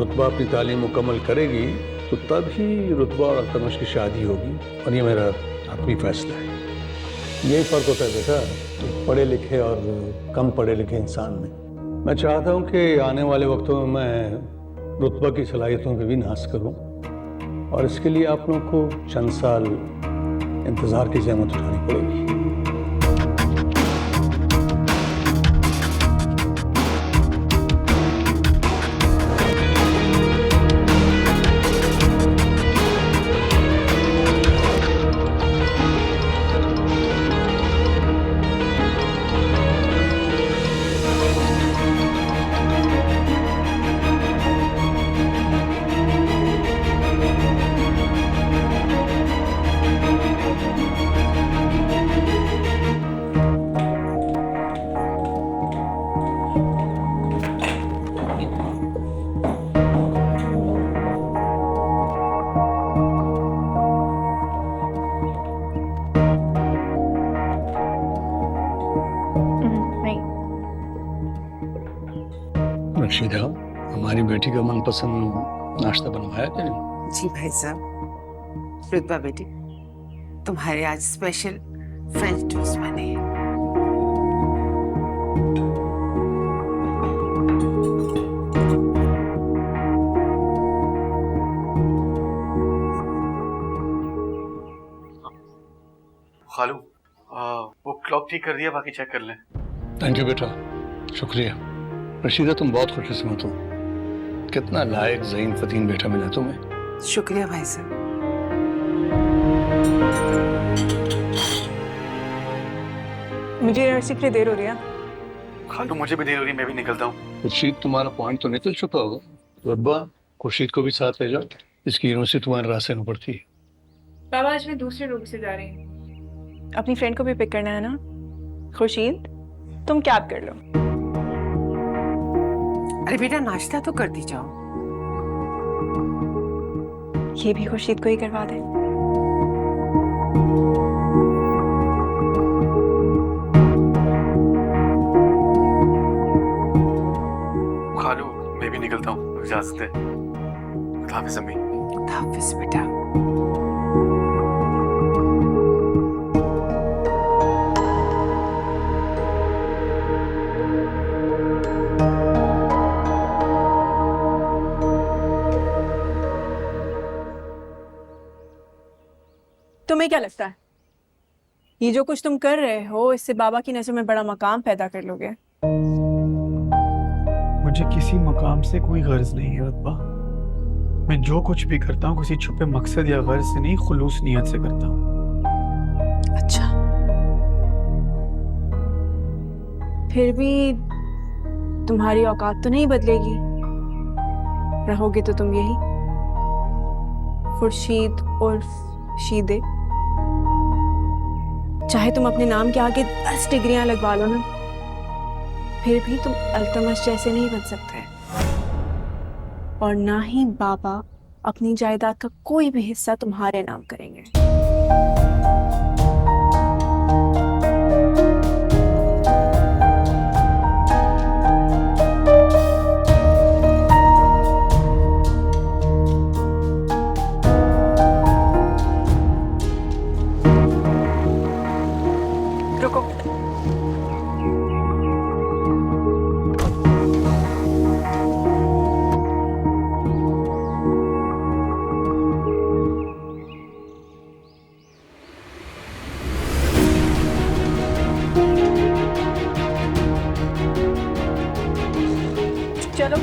रुतबा अपनी तालीम मुकम्मल करेगी तो तब ही रुतबा और अल्तमश की शादी होगी, और ये मेरा अपनी फैसला है। यही फ़र्क होता है बेटा पढ़े लिखे और कम पढ़े लिखे इंसान में। मैं चाहता हूँ कि आने वाले वक्तों में मैं रुतबा की सलाहियतों पर भी नाज करूँ, और इसके लिए आप लोगों को चंद साल इंतज़ार की ज़हमत उठानी पड़ेगी। रशीदा, हमारी बेटी का मनपसंद नाश्ता बनवाया कि नहीं? जी भाई साहब। रुतबा बेटी, तुम्हारे आज स्पेशल फ्रेंच टोस्ट बने हैं। खालू, वो क्लॉक ठीक कर दिया, बाकी चेक कर लें। थैंक यू बेटा, शुक्रिया। रशीदा, तुम बहुत खुशकिस्मत हो, कितना लायक ज़हीन फतीन बेटा मिला तुम्हें। शुक्रिया भाई साहब। मुझे यूनिवर्सिटी के लिए देर हो रही है। खालू, मुझे भी देर हो रही है, मैं भी निकलता हूँ। खुर्शीद, तुम्हारा पॉइंट तो निकल चुका होगा। रब्बा, खुर्शीद को भी साथ ले जाओ, इसकी यूनिवर्सिटी तुम्हारे रास्ते में पड़ती है। बाबा, आज मैं दूसरे रूट से जा रही हूँ। अपनी फ्रेंड को भी पिक करना है ना। खुर्शीद, तुम कैब कर लो। अरे बेटा, नाश्ता तो करती जाओ। ये भी खुर्शीद को ही करवा दे। खालू, मैं भी निकलता हूँ, इजाजत है। खुदा हाफिज़ अम्मी। खुदा हाफिज़ बेटा। तुम्हें क्या लगता है ये जो कुछ तुम कर रहे हो, इससे बाबा की नजर में बड़ा मकाम पैदा कर लोगे? मुझे किसी मकाम से कोई गर्ज नहीं है रुतबा। मैं जो कुछ भी करता हूँ किसी छुपे मकसद या गर्ज से नहीं, खुलूस नियत से करता हूँ। अच्छा, फिर भी तुम्हारी औकात तो नहीं बदलेगी। रहोगे तो तुम यही खुर्शीद उर्फ शीदे। चाहे तुम अपने नाम के आगे 10 डिग्रियां लगवा लो ना, फिर भी तुम अल्तमश जैसे नहीं बन सकते। और ना ही बाबा अपनी जायदाद का कोई भी हिस्सा तुम्हारे नाम करेंगे। रुको, चलो।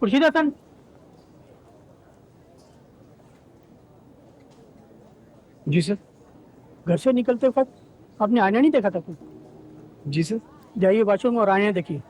खुर्शीद हसन, जी सर। घर से निकलते वक्त आपने आईना नहीं देखा था कुछ? जी सर। जाइए वॉशरूम और आए देखिए।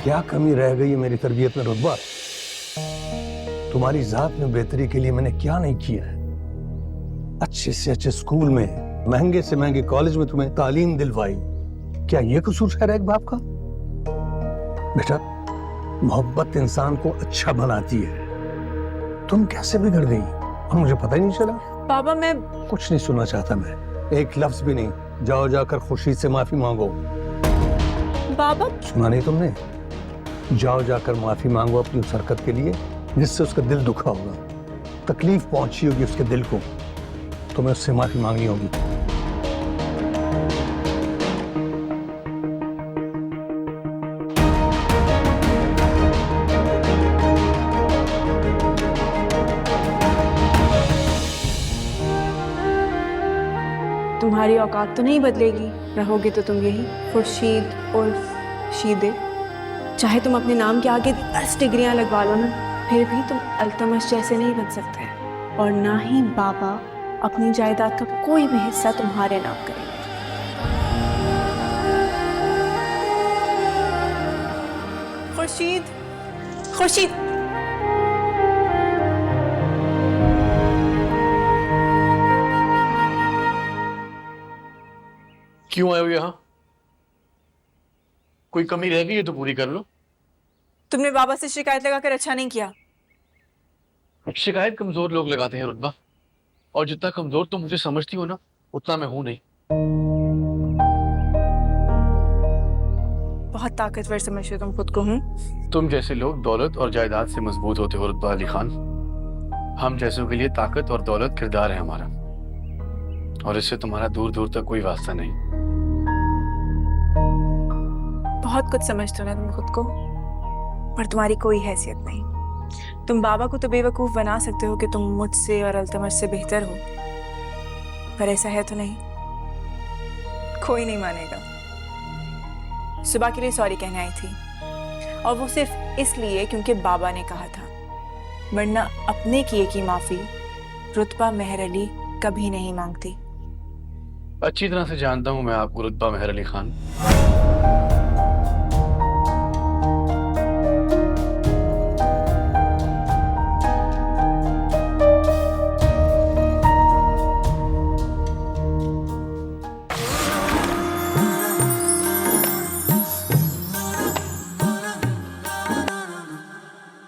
क्या कमी रह गई है मेरी तरबियत में रुतबा? तुम्हारी जात में बेहतरी के लिए मैंने क्या नहीं किया है? अच्छे से अच्छे स्कूल में, महंगे से महंगे कॉलेज में तुम्हें तालीम दिलवाई। क्या ये कसूर है एक बाप का? बेटा, मोहब्बत इंसान को अच्छा बनाती है। तुम कैसे बिगड़ गई और मुझे पता ही नहीं चला? बाबा मैं कुछ नहीं सुनना चाहता मैं, एक लफ्ज भी नहीं। जाओ जाकर खुर्शीद से माफी मांगो। बाबा सुना नहीं तुमने? जाओ जाकर माफी मांगो अपनी उस हरकत के लिए जिससे उसका दिल दुखा होगा, तकलीफ पहुंची होगी उसके दिल को। तुम्हें उससे माफी मांगनी होगी। तुम्हारी औकात तो नहीं बदलेगी, रहोगे तो तुम यही खुर्शीद उर्फ शीदे। चाहे तुम अपने नाम के आगे 10 डिग्रियां लगवा लो ना, फिर भी तुम अल्तमश जैसे नहीं बन सकते। और ना ही बाबा अपनी जायदाद का कोई भी हिस्सा तुम्हारे नाम करेंगे। खुर्शीद, खुर्शीद, क्यों आए हो यहाँ? कोई कमी रह गई है तो पूरी कर लो। तुमने बाबा से शिकायत लगाकर अच्छा नहीं किया। शिकायत कमजोर लोग लगाते हैं रुतबा, और जितना कमजोर तुम मुझे समझती हो ना, उतना मैं हूं नहीं। बहुत ताकतवर समझते हो तुम खुद को। तुम जैसे लोग दौलत और जायदाद से मजबूत होते हो रुतबा अली खान। हम जैसों के लिए ताकत और दौलत किरदार है हमारा, और इससे तुम्हारा दूर दूर तक कोई वास्ता नहीं। बहुत कुछ समझते हो ना तुम खुद को, पर तुम्हारी कोई हैसियत नहीं। तुम बाबा को तो बेवकूफ बना सकते हो कि तुम मुझसे और अल्तमश से बेहतर हो, पर ऐसा है तो नहीं। कोई नहीं मानेगा। सुबह के लिए सॉरी कहने आई थी, और वो सिर्फ इसलिए क्योंकि बाबा ने कहा था, वरना अपने किए की माफी रुतबा मेहर अली कभी नहीं मांगती। अच्छी तरह से जानता हूं मैं आपको रुतबा मेहर अली खान।